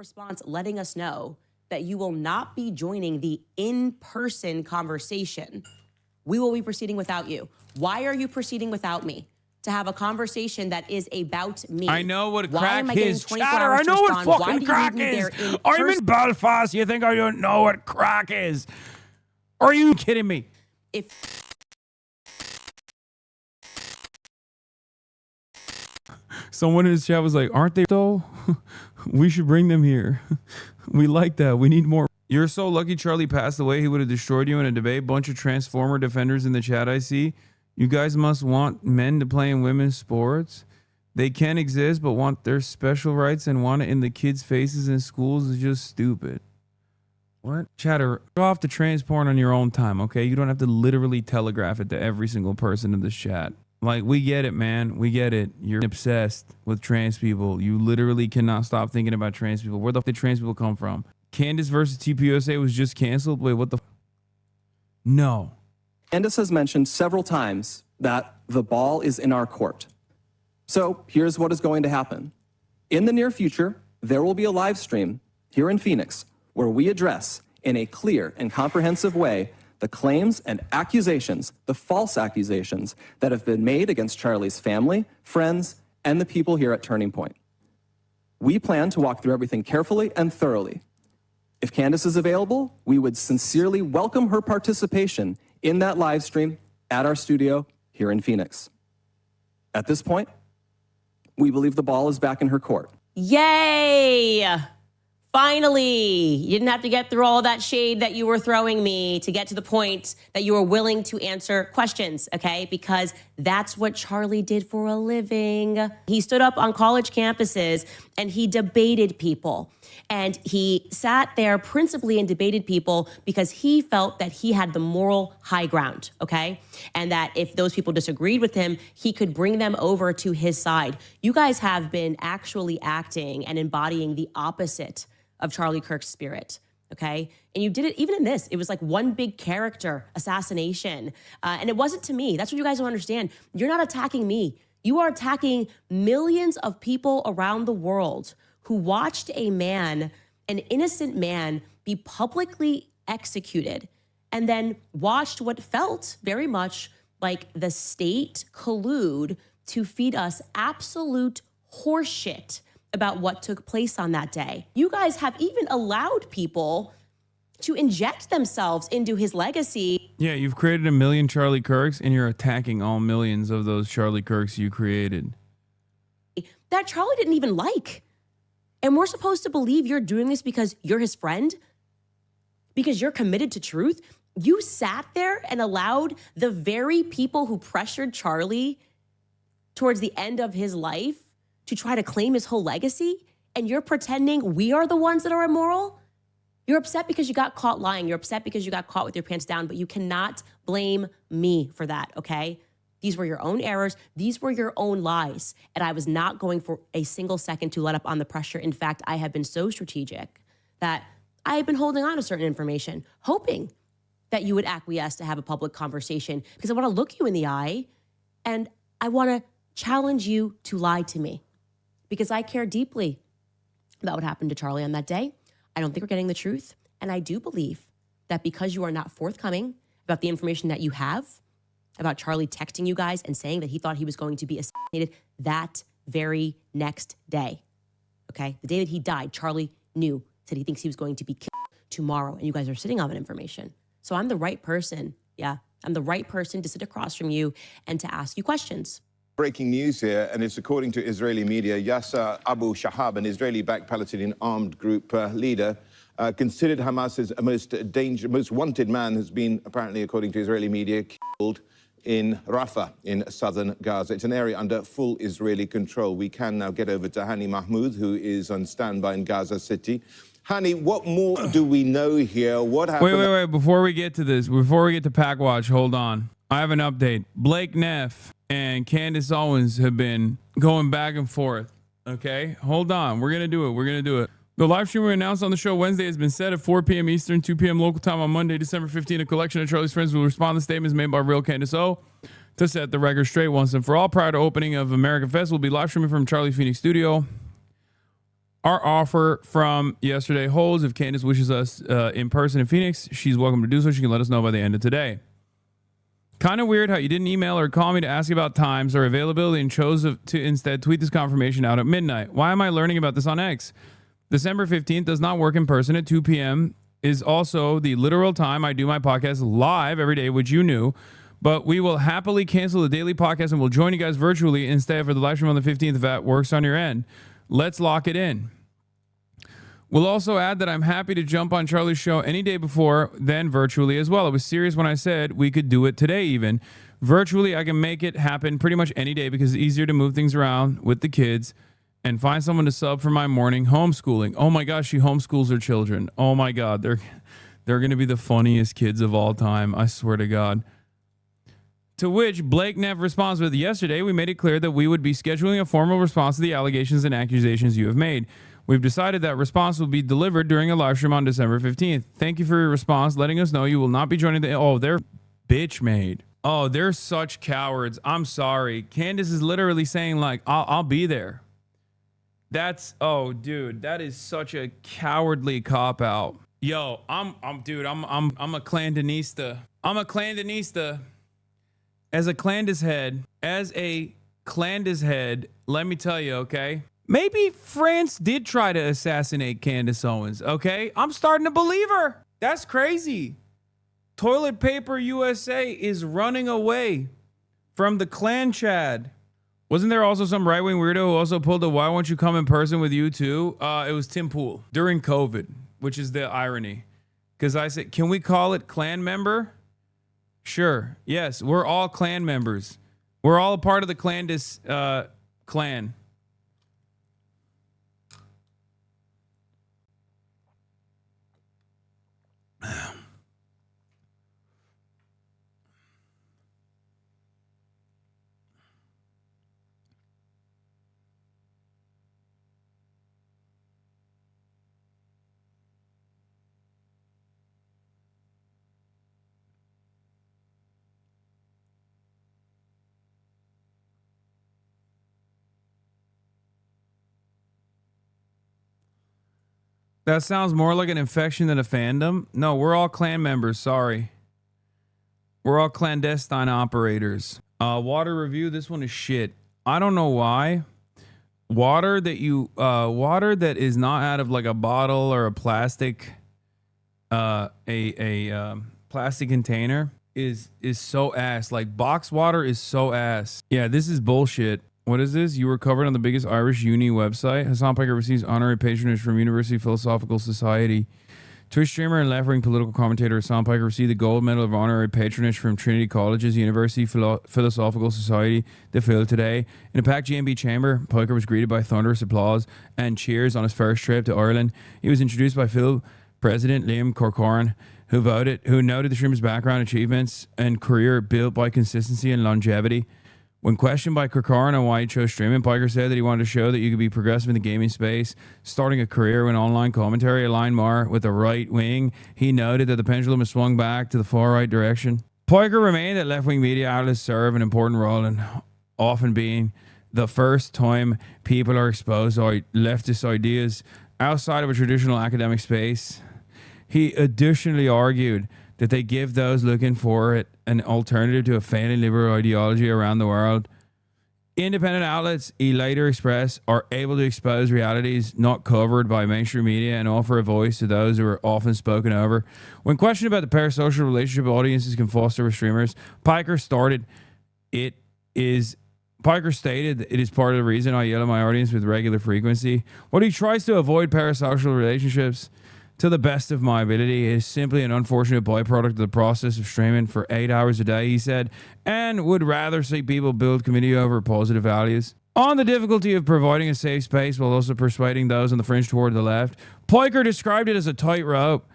response letting us know that you will not be joining the in-person conversation. We will be proceeding without you. Why are you proceeding without me? To have a conversation that is about me. I know what Why crack am I getting is. 24 Chatter, hours I to know what respond? Why fucking do you crack need me there is. in I'm in person? Belfast. You think I don't know what crack is? Are you kidding me? If someone in his chat was like, aren't they though? We should bring them here. We like that. We need more. You're so lucky Charlie passed away. He would have destroyed you in a debate. Bunch of Transformer defenders in the chat I see. You guys must want men to play in women's sports. They can exist, but want their special rights and want it in the kids' faces in schools is just stupid. What? Chatter, go off the trans porn on your own time, okay? You don't have to literally telegraph it to every single person in this chat. Like, we get it, man. We get it. You're obsessed with trans people. You literally cannot stop thinking about trans people. Where the f*** did trans people come from? Candace versus TPUSA was just canceled? Wait, what the f***? No. Candace has mentioned several times that the ball is in our court. So here's what is going to happen. In the near future, there will be a live stream here in Phoenix where we address in a clear and comprehensive way the claims and accusations, the false accusations that have been made against Charlie's family, friends, and the people here at Turning Point. We plan to walk through everything carefully and thoroughly. If Candace is available, we would sincerely welcome her participation in that live stream at our studio here in Phoenix. At this point, we believe the ball is back in her court. Yay! Finally, you didn't have to get through all that shade that you were throwing me to get to the point that you were willing to answer questions, okay? Because that's what Charlie did for a living. He stood up on college campuses and he debated people. And he sat there principally and debated people because he felt that he had the moral high ground, okay? And that if those people disagreed with him, he could bring them over to his side. You guys have been actually acting and embodying the opposite of Charlie Kirk's spirit, okay? And you did it even in this. It was like one big character assassination. And it wasn't to me. That's what you guys don't understand. You're not attacking me. You are attacking millions of people around the world who watched a man, an innocent man, be publicly executed and then watched what felt very much like the state collude to feed us absolute horseshit about what took place on that day. You guys have even allowed people to inject themselves into his legacy. Yeah, you've created a million Charlie Kirks and you're attacking all millions of those Charlie Kirks you created. That Charlie didn't even like. And we're supposed to believe you're doing this because you're his friend? Because you're committed to truth? You sat there and allowed the very people who pressured Charlie towards the end of his life to try to claim his whole legacy, and you're pretending we are the ones that are immoral? You're upset because you got caught lying. You're upset because you got caught with your pants down, but you cannot blame me for that, okay? These were your own errors. These were your own lies. And I was not going for a single second to let up on the pressure. In fact, I have been so strategic that I have been holding on to certain information, hoping that you would acquiesce to have a public conversation, because I want to look you in the eye and I want to challenge you to lie to me. Because I care deeply about what happened to Charlie on that day. I don't think we're getting the truth. And I do believe that because you are not forthcoming about the information that you have, about Charlie texting you guys and saying that he thought he was going to be assassinated that very next day, okay? The day that he died, Charlie said he thinks he was going to be killed tomorrow, and you guys are sitting on that information. So I'm the right person, yeah. I'm the right person to sit across from you and to ask you questions. Breaking news here, and it's according to Israeli media. Yasser Abu Shahab, an Israeli-backed Palestinian armed group leader, considered Hamas's most wanted man, has been apparently, according to Israeli media, killed in Rafah in southern Gaza. It's an area under full Israeli control. We can now get over to Hani Mahmoud, who is on standby in Gaza City. Hani, what more do we know here? What happened? Wait. Before we get to this, before we get to Pack Watch, hold on. I have an update. Blake Neff and Candace Owens have been going back and forth. Okay, hold on. We're going to do it. The live stream we announced on the show Wednesday has been set at 4 p.m. Eastern, 2 p.m. local time on Monday, December 15. A collection of Charlie's friends will respond to statements made by real Candace O to set the record straight once and for all. Prior to opening of American Fest, we'll be live streaming from Charlie Phoenix studio. Our offer from yesterday holds. If Candace wishes us in person in Phoenix, she's welcome to do so. She can let us know by the end of today. Kind of weird how you didn't email or call me to ask about times or availability and chose to instead tweet this confirmation out at midnight. Why am I learning about this on X? December 15th does not work in person at 2 p.m. is also the literal time I do my podcast live every day, which you knew. But we will happily cancel the daily podcast and we'll join you guys virtually instead for the live stream on the 15th if that works on your end. Let's lock it in. We'll also add that I'm happy to jump on Charlie's show any day before then virtually as well. I was serious when I said we could do it today even. Virtually, I can make it happen pretty much any day because it's easier to move things around with the kids and find someone to sub for my morning homeschooling. Oh my gosh, she homeschools her children. Oh my God, they're going to be the funniest kids of all time. I swear to God. To which Blake Neff responds with, yesterday we made it clear that we would be scheduling a formal response to the allegations and accusations you have made. We've decided that response will be delivered during a live stream on December 15th. Thank you for your response, letting us know you will not be joining the... Oh, they're bitch made. Oh, they're such cowards. I'm sorry. Candace is literally saying like, I'll be there. That's... Oh, dude, that is such a cowardly cop-out. Yo, I'm a clandinista. I'm a clandinista. As a Candace head, let me tell you, okay? Maybe France did try to assassinate Candace Owens, okay? I'm starting to believe her. That's crazy. Toilet Paper USA is running away from the clan Chad. Wasn't there also some right-wing weirdo who also pulled a why won't you come in person with you too? It was Tim Pool during COVID, which is the irony. Because I said, can we call it clan member? Sure. Yes, we're all clan members. We're all a part of the Candace clan. That sounds more like an infection than a fandom. No, we're all clan members. Sorry. We're all clandestine operators. Water review. This one is shit. I don't know why. Water that is not out of like a bottle or a plastic, plastic container is so ass. Like box water is so ass. Yeah, this is bullshit. What is this? You were covered on the biggest Irish uni website. Hasan Piker receives honorary patronage from University Philosophical Society. Twitch streamer and left-wing political commentator Hasan Piker received the gold medal of honorary patronage from Trinity College's University Philosophical Society, the Phil, today. In a packed GMB chamber, Piker was greeted by thunderous applause and cheers on his first trip to Ireland. He was introduced by Phil President Liam Corcoran, who noted the streamer's background, achievements, and career built by consistency and longevity. When questioned by Corcoran on why he chose streaming, Piker said that he wanted to show that you could be progressive in the gaming space, starting a career in online commentary aligned more with the right wing. He noted that the pendulum has swung back to the far right direction. Piker remained that left-wing media outlets serve an important role in often being the first time people are exposed to leftist ideas outside of a traditional academic space. He additionally argued that they give those looking for it an alternative to a failing liberal ideology around the world. Independent outlets, he later expressed, are able to expose realities not covered by mainstream media and offer a voice to those who are often spoken over. When questioned about the parasocial relationship audiences can foster with streamers, Piker stated it is part of the reason I yell at my audience with regular frequency. What he tries to avoid parasocial relationships to the best of my ability is simply an unfortunate byproduct of the process of streaming for 8 hours a day, he said, and would rather see people build community over positive values. On the difficulty of providing a safe space while also persuading those on the fringe toward the left, Piker described it as a tightrope.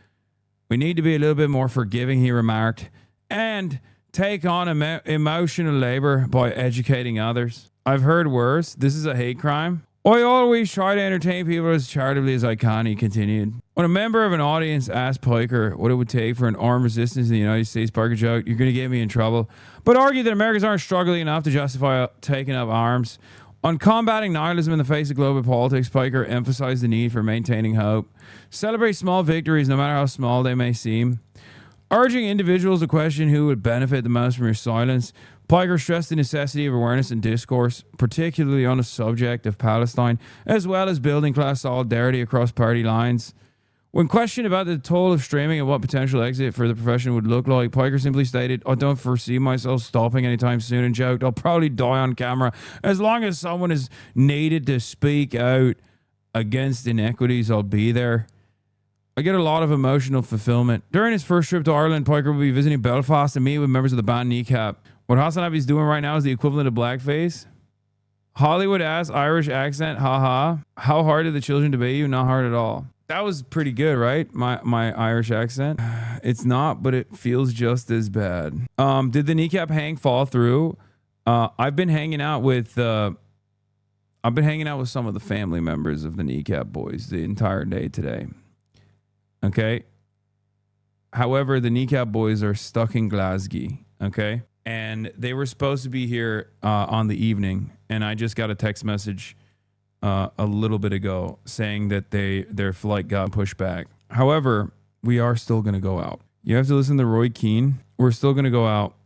We need to be a little bit more forgiving, he remarked, and take on emotional labor by educating others. I've heard worse. This is a hate crime. I always try to entertain people as charitably as I can, he continued. When a member of an audience asked Piker what it would take for an armed resistance in the United States, Piker joked, "You're going to get me in trouble," but argued that Americans aren't struggling enough to justify taking up arms. On combating nihilism in the face of global politics, Piker emphasized the need for maintaining hope. Celebrate small victories, no matter how small they may seem. Urging individuals to question who would benefit the most from your silence, Piker stressed the necessity of awareness and discourse, particularly on the subject of Palestine, as well as building class solidarity across party lines. When questioned about the toll of streaming and what potential exit for the profession would look like, Piker simply stated, "I don't foresee myself stopping anytime soon," and joked, "I'll probably die on camera. As long as someone is needed to speak out against inequities, I'll be there." I get a lot of emotional fulfillment. During his first trip to Ireland, Piker will be visiting Belfast and meet with members of the band Kneecap. What HasanAbi is doing right now is the equivalent of blackface. Hollywood ass Irish accent, haha. How hard did the children debate you? Not hard at all. That was pretty good, right? My Irish accent. It's not, but it feels just as bad. Did the Kneecap hang fall through? I've been hanging out with some of the family members of the Kneecap boys the entire day today. Okay. However, the Kneecap boys are stuck in Glasgow. Okay. And they were supposed to be here on the evening. And I just got a text message a little bit ago saying that their flight got pushed back. However, we are still going to go out. You have to listen to Roy Keane. We're still going to go out.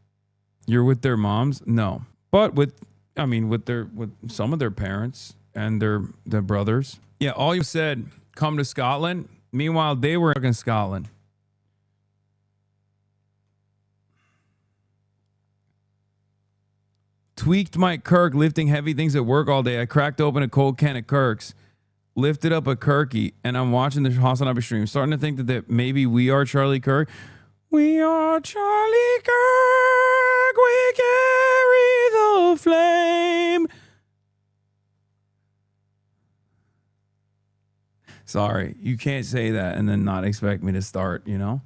You're with their moms? No. But with some of their parents and their brothers. Yeah, all you said, come to Scotland. Meanwhile, they were in Scotland. Tweaked Mike Kirk lifting heavy things at work all day. I cracked open a cold can of Kirk's, lifted up a Kirky, and I'm watching the HasanAbi stream. Starting to think that maybe we are Charlie Kirk. We are Charlie Kirk. We carry the flame. Sorry, you can't say that and then not expect me to start, you know?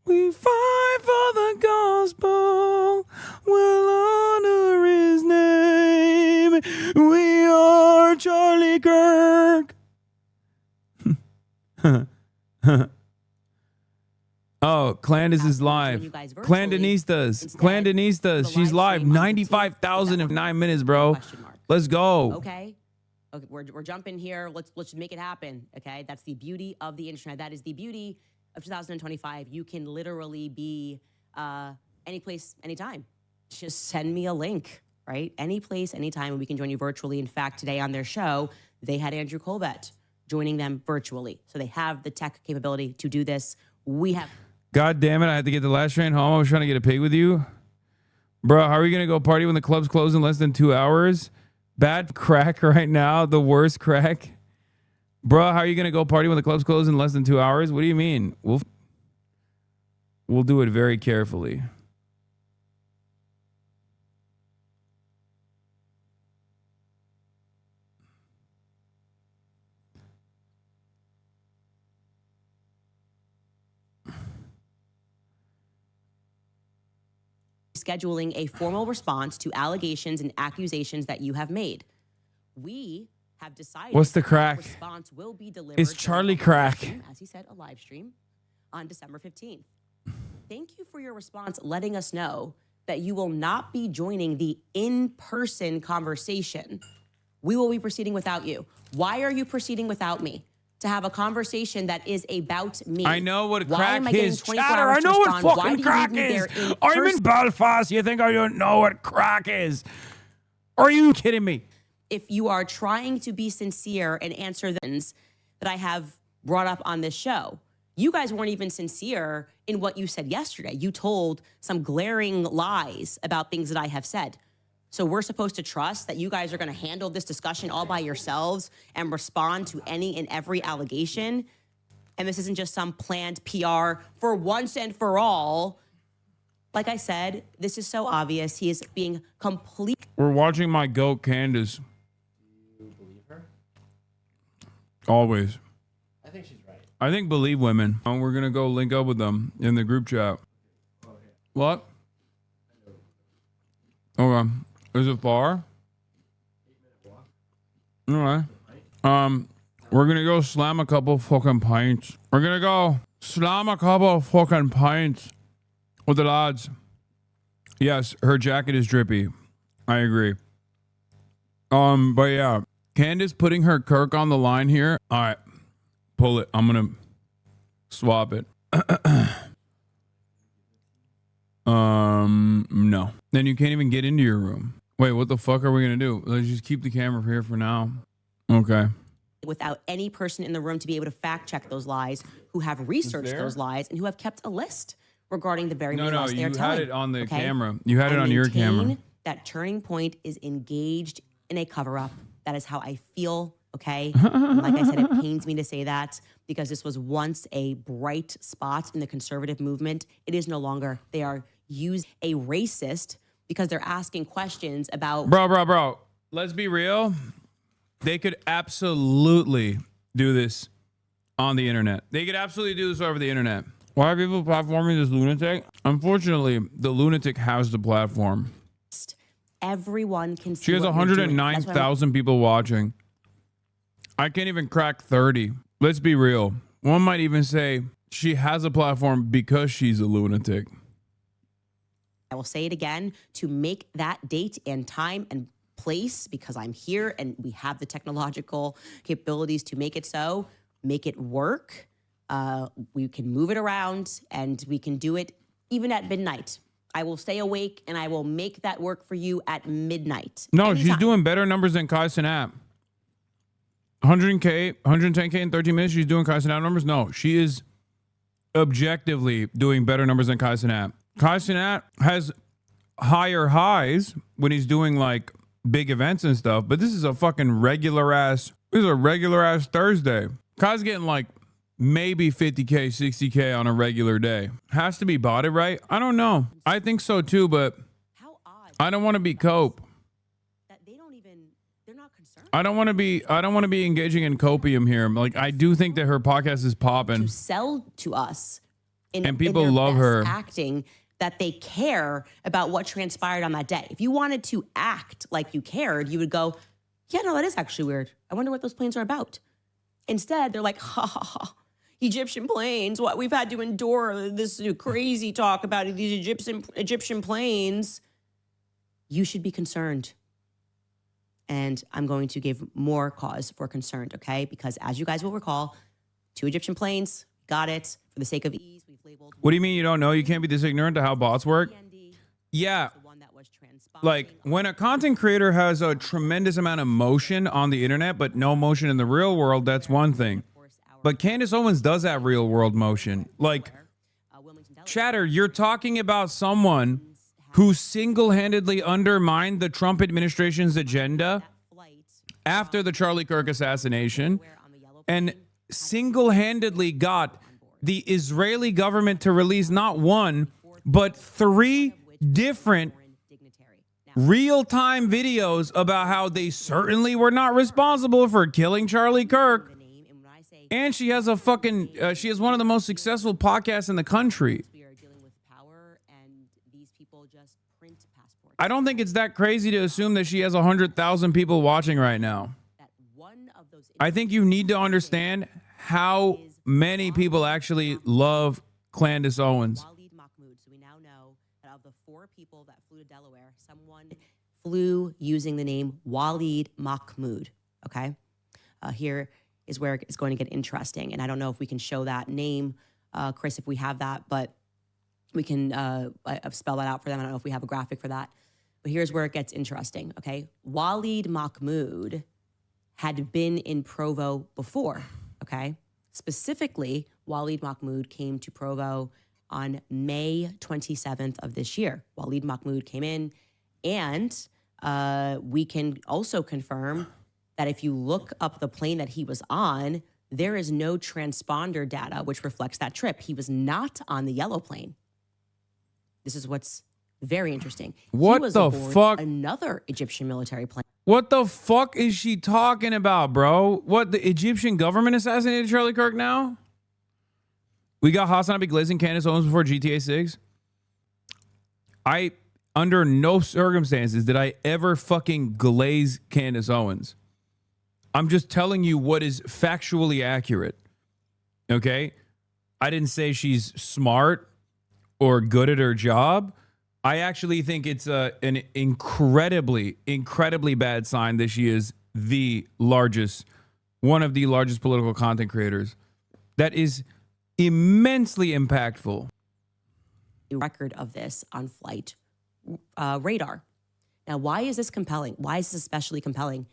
We fight for the gospel, we'll honor his name. We are Charlie Kirk. Oh, Candace is live. Candace, she's live. 95,000 in 9 minutes, bro. Let's go. Okay, we're jumping here. Let's make it happen. Okay, that's the beauty of the internet. That is the beauty of 2025. You can literally be any place, anytime. Just send me a link, right? Any place, anytime, and we can join you virtually. In fact, today on their show, they had Andrew Colbert joining them virtually. So they have the tech capability to do this. We have. God damn it, I had to get the last train home. I was trying to get a pig with you. Bro, how are we going to go party when the club's closed in less than 2 hours? Bad crack right now. The worst crack. Bro, how are you going to go party when the club's closed in less than 2 hours? What do you mean? We'll do it very carefully. Scheduling a formal response to allegations and accusations that you have made. We have decided. What's the crack? Response will be delivered. It's Charlie Crack. As he said, a live stream on December 15th. Thank you for your response, letting us know that you will not be joining the in-person conversation. We will be proceeding without you. Why are you proceeding without me? To have a conversation that is about me. I know what Why crack am I getting is, 24 chatter. hours I to know what respond? Why fucking do you crack leave me there is. in I'm in person? Belfast. You think I don't know what crack is? Are you kidding me? If you are trying to be sincere and answer the things that I have brought up on this show, you guys weren't even sincere in what you said yesterday. You told some glaring lies about things that I have said. So we're supposed to trust that you guys are going to handle this discussion all by yourselves and respond to any and every allegation. And this isn't just some planned PR for once and for all. Like I said, this is so obvious. He is being complete. We're watching my goat, Candace. Do you believe her? Always. I think she's right. I think believe women. We're going to go link up with them in the group chat. What? Okay. Is it far? 8-minute walk. All right. We're going to go slam a couple fucking pints. We're going to go slam a couple fucking pints with the lads. Yes, her jacket is drippy. I agree. But yeah, Candace putting her Kirk on the line here. All right, pull it. I'm gonna swap it. No. Then you can't even get into your room. Wait, what the fuck are we gonna do? Let's just keep the camera here for now. Okay. Without any person in the room to be able to fact check those lies, who have researched those lies, and who have kept a list regarding the very many lies they are telling. You had it on the camera. You had it on your camera. That Turning Point is engaged in a cover-up. That is how I feel, okay? And like I said, it pains me to say that because this was once a bright spot in the conservative movement. It is no longer. They are used a racist because they're asking questions about... Bro. Let's be real. They could absolutely do this on the internet. They could absolutely do this over the internet. Why are people platforming this lunatic? Unfortunately, the lunatic has the platform. Everyone can see. She has 109,000 people watching. I can't even crack 30. Let's be real. One might even say she has a platform because she's a lunatic. I will say it again, to make that date and time and place, because I'm here and we have the technological capabilities to make it so, make it work. We can move it around and we can do it even at midnight. I will stay awake and I will make that work for you at midnight. No, anytime. She's doing better numbers than Kai Cenat. 100K, 110K in 13 minutes. She's doing Kai Cenat numbers. No, she is objectively doing better numbers than Kai Cenat. Kai Cenat has higher highs when he's doing like big events and stuff, but this is a fucking regular ass Thursday. Kai's getting like maybe 50K, 60K on a regular day. Has to be botted, right? I don't know. I think so too, but How odd I don't want to be cope. that they're not concerned I don't want to be engaging in copium here. Like, I do think that her podcast is popping. to sell to us And people in their love best her. acting, that they care about what transpired on that day. If you wanted to act like you cared, you would go, yeah, no, that is actually weird. I wonder what those planes are about. Instead, they're like, ha, ha, ha. Egyptian planes, what we've had to endure this crazy talk about these Egyptian planes. You should be concerned. And I'm going to give more cause for concern, okay? Because as you guys will recall, 2 Egyptian planes, got it. For the sake of ease, we've labeled... What do you mean you don't know? You can't be this ignorant to how bots work? Yeah. Like, when a content creator has a tremendous amount of motion on the internet, but no motion in the real world, that's one thing. But Candace Owens does have real world motion. Like, Chatter, you're talking about someone who single-handedly undermined the Trump administration's agenda after the Charlie Kirk assassination and single-handedly got the Israeli government to release not one, but 3 different real-time videos about how they certainly were not responsible for killing Charlie Kirk. And she has a fucking, she has one of the most successful podcasts in the country. I don't think it's that crazy to assume that she has 100,000 people watching right now. I think you need to understand how many people actually love Candace Owens. So we now know that of the 4 people that flew to Delaware, someone flew using the name Waleed Mahmoud. Okay, here is where it's going to get interesting, and I don't know if we can show that name, Chris, if we have that, but we can spell that out for them. I don't know if we have a graphic for that, but here's where it gets interesting. Okay, Waleed Mahmoud had been in Provo before. Okay. Specifically, Waleed Mahmoud came to Provo on May 27th of this year. Waleed Mahmoud came in, and we can also confirm that if you look up the plane that he was on, there is no transponder data which reflects that trip. He was not on the yellow plane. This is what's very interesting. What he was the aboard fuck? Another Egyptian military plane. What the fuck is she talking about, bro? What, the Egyptian government assassinated Charlie Kirk now? We got HasanAbi glazing Candace Owens before GTA 6. Under no circumstances did I ever fucking glaze Candace Owens. I'm just telling you what is factually accurate. Okay? I didn't say she's smart or good at her job. I actually think it's an incredibly, incredibly bad sign that she is one of the largest political content creators. That is immensely impactful. A record of this on flight radar. Now, why is this compelling? Why is this especially compelling?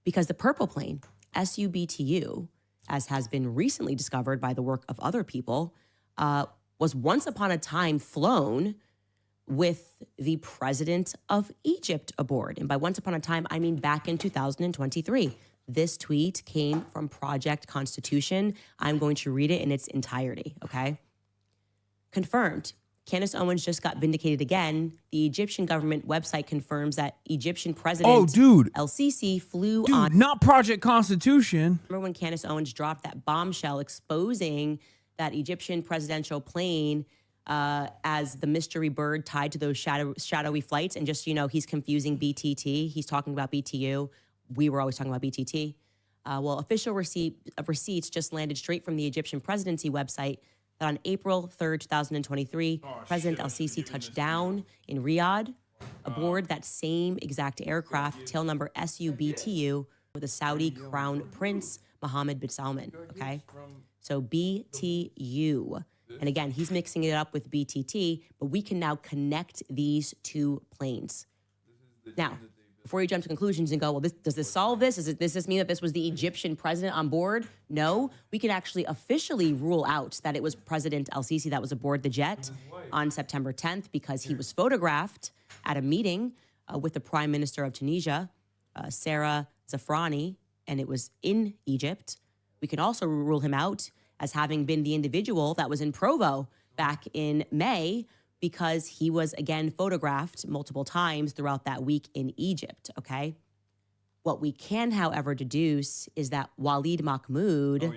Because the purple plane, SUBTU, as has been recently discovered by the work of other people, was once upon a time flown with the president of Egypt aboard. And by once upon a time, I mean back in 2023. This tweet came from Project Constitution. I'm going to read it in its entirety, okay? Confirmed. Candace Owens just got vindicated again. The Egyptian government website confirms that Egyptian President El-Sisi flew on... Not Project Constitution. Remember when Candace Owens dropped that bombshell exposing that Egyptian presidential plane as the mystery bird tied to those shadowy flights? And just, you know, he's confusing BTT. He's talking about BTU. We were always talking about BTT. Well, official receipts just landed straight from the Egyptian presidency website that on April 3rd, 2023, President El-Sisi touched down in Riyadh aboard that same exact aircraft, tail number SUBTU, with the Saudi Crown Prince Mohammed bin Salman, okay? So BTU. And again, he's mixing it up with BTT, but we can now connect these two planes. Now, before you jump to conclusions and go, well, does this solve this? Does this mean that this was the Egyptian president on board? No, we can actually officially rule out that it was President El-Sisi that was aboard the jet on September 10th because he was photographed at a meeting with the Prime Minister of Tunisia, Sarah Zafrani, and it was in Egypt. We can also rule him out as having been the individual that was in Provo back in May, because he was, again, photographed multiple times throughout that week in Egypt, okay? What we can, however, deduce is that Walid Mahmoud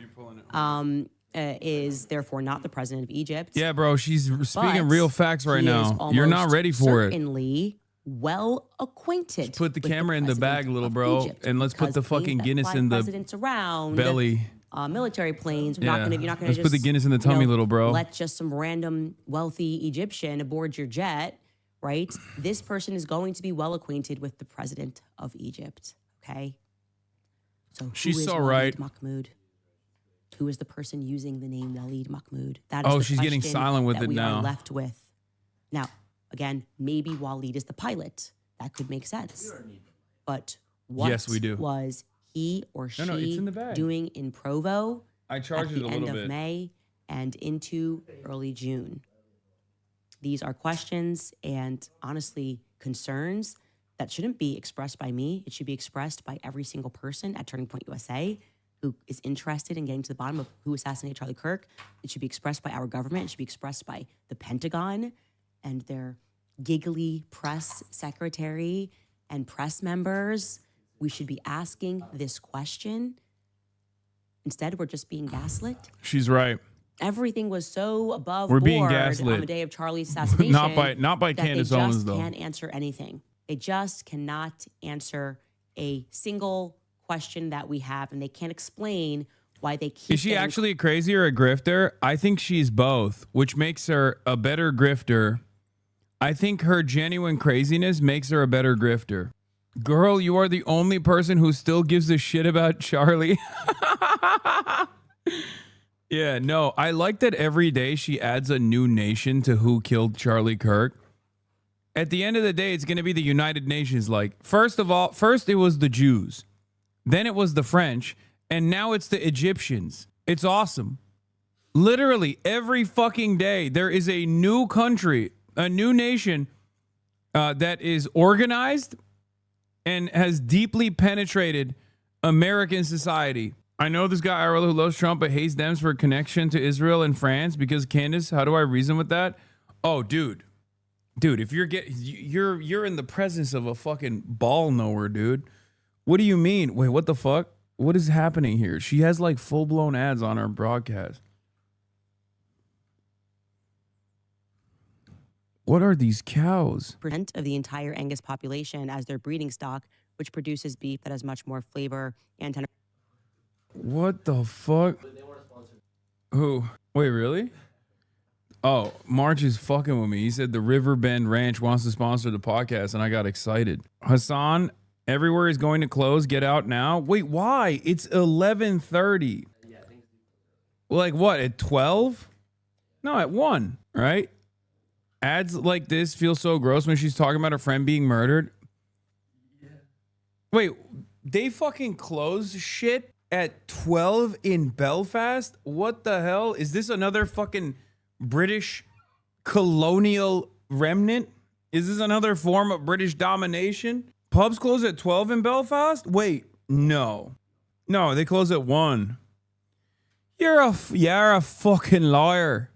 is therefore not the president of Egypt. Yeah, bro, she's speaking real facts right now. You're not ready for it. Certainly well acquainted. Just put the camera in the bag, little bro, Egypt, and let's put the fucking Guinness in the around, belly. Military planes. You're not gonna Let's put the Guinness in the tummy, little bro. Let just some random wealthy Egyptian aboard your jet, right? This person is going to be well acquainted with the president of Egypt, okay? So she's so Walid right. Mahmoud? Who is the person using the name Walid Mahmoud? That is the she's getting question silent with that it we now. are left with. Now, again, maybe Walid is the pilot. That could make sense. But what Yes, we do. was he or she it's in the bag. doing in Provo I charged at it the a end little of bit. May and into early June? These are questions and honestly concerns that shouldn't be expressed by me. It should be expressed by every single person at Turning Point USA who is interested in getting to the bottom of who assassinated Charlie Kirk. It should be expressed by our government. It should be expressed by the Pentagon and their giggly press secretary and press members. We should be asking this question. Instead, we're just being gaslit. She's right. Everything was so above We're board being gaslit. on the day of Charlie's assassination. not by that Candace they Owens just though. can't answer anything. They just cannot answer a single question that we have, and they can't explain why they keep. Is she getting actually a crazy or a grifter? I think she's both, which makes her a better grifter. I think her genuine craziness makes her a better grifter. Girl, you are the only person who still gives a shit about Charlie. Yeah, no, I like that every day she adds a new nation to who killed Charlie Kirk. At the end of the day, it's going to be the United Nations. Like, first it was the Jews, then it was the French, and now it's the Egyptians. It's awesome. Literally every fucking day, there is a new country, a new nation that is organized and has deeply penetrated American society. I know this guy IRL who loves Trump but hates Dems for a connection to Israel and France because Candace. How do I reason with that? Oh, dude, if you're in the presence of a fucking ball knower, dude. What do you mean? Wait, what the fuck? What is happening here? She has like full blown ads on her broadcast. What are these cows? % of the entire Angus population as their breeding stock, which produces beef that has much more flavor and tender. What the fuck? Who? Wait, really? Oh, March is fucking with me. He said the Riverbend Ranch wants to sponsor the podcast, and I got excited. Hasan, everywhere is going to close. Get out now. Wait, why? It's 11:30. Like what? At 12? No, at 1. Right? Ads like this feel so gross when she's talking about her friend being murdered. Wait, they fucking close shit at 12 in Belfast? What the hell? Is this another fucking British colonial remnant? Is this another form of British domination? Pubs close at 12 in Belfast? Wait, no. No, they close at 1. You're a fucking liar.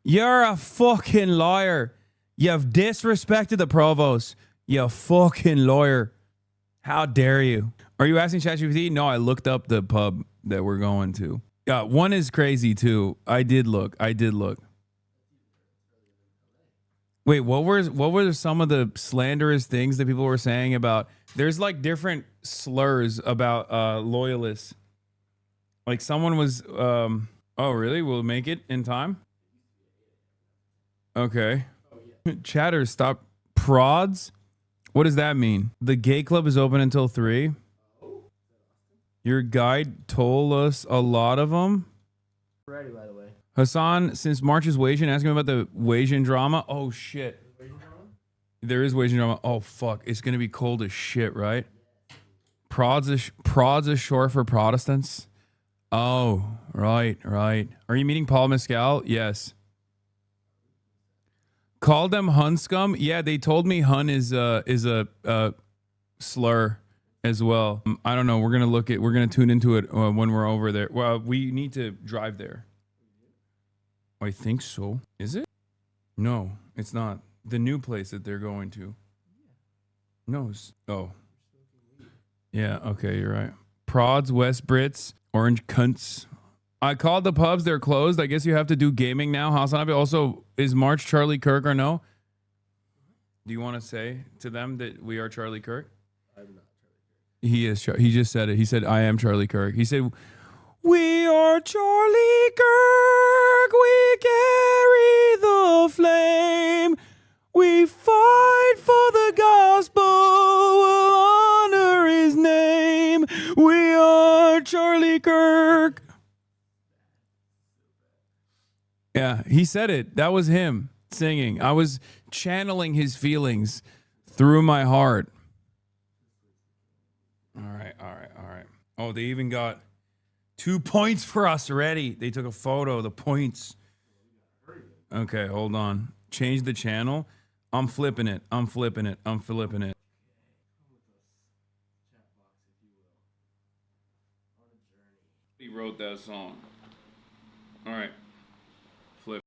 You're a fucking liar. You've disrespected the provost. You fucking lawyer. How dare you? Are you asking ChatGPT? No, I looked up the pub that we're going to. 1 is crazy too. I did look. Wait, what were some of the slanderous things that people were saying about? There's like different slurs about loyalists. Like someone was oh really? We'll make it in time? Okay. Chatter, stop. Prods? What does that mean? The gay club is open until 3. Your guide told us a lot of them. Ready, by the way. Hasan, since March is Wasian, ask him about the Wasian drama. Oh shit. There is Wasian drama. Oh fuck. It's gonna be cold as shit, right? Prods is short for Protestants. Oh, right. Are you meeting Paul Mescal? Yes. Call them Hun scum. Yeah, they told me Hun is a slur as well. I don't know. We're gonna tune into it when we're over there. Well, we need to drive there. I think so. Is it? No, it's not. The new place that they're going to. No. Oh. Yeah. Okay, you're right. Prods, West Brits, Orange Cunts. I called the pubs. They're closed. I guess you have to do gaming now. HasanAbi. Also, is March Charlie Kirk or no? Do you want to say to them that we are Charlie Kirk? I'm not Charlie Kirk. He is. He just said it. He said, I am Charlie Kirk. He said, we are Charlie Kirk. We carry the flame. We fight for the gospel. We'll honor his name. We are Charlie Kirk. Yeah, he said it. That was him singing. I was channeling his feelings through my heart. All right. Oh, they even got 2 points for us already. They took a photo of the points. Okay, hold on. Change the channel. I'm flipping it. He wrote that song. All right. Flip.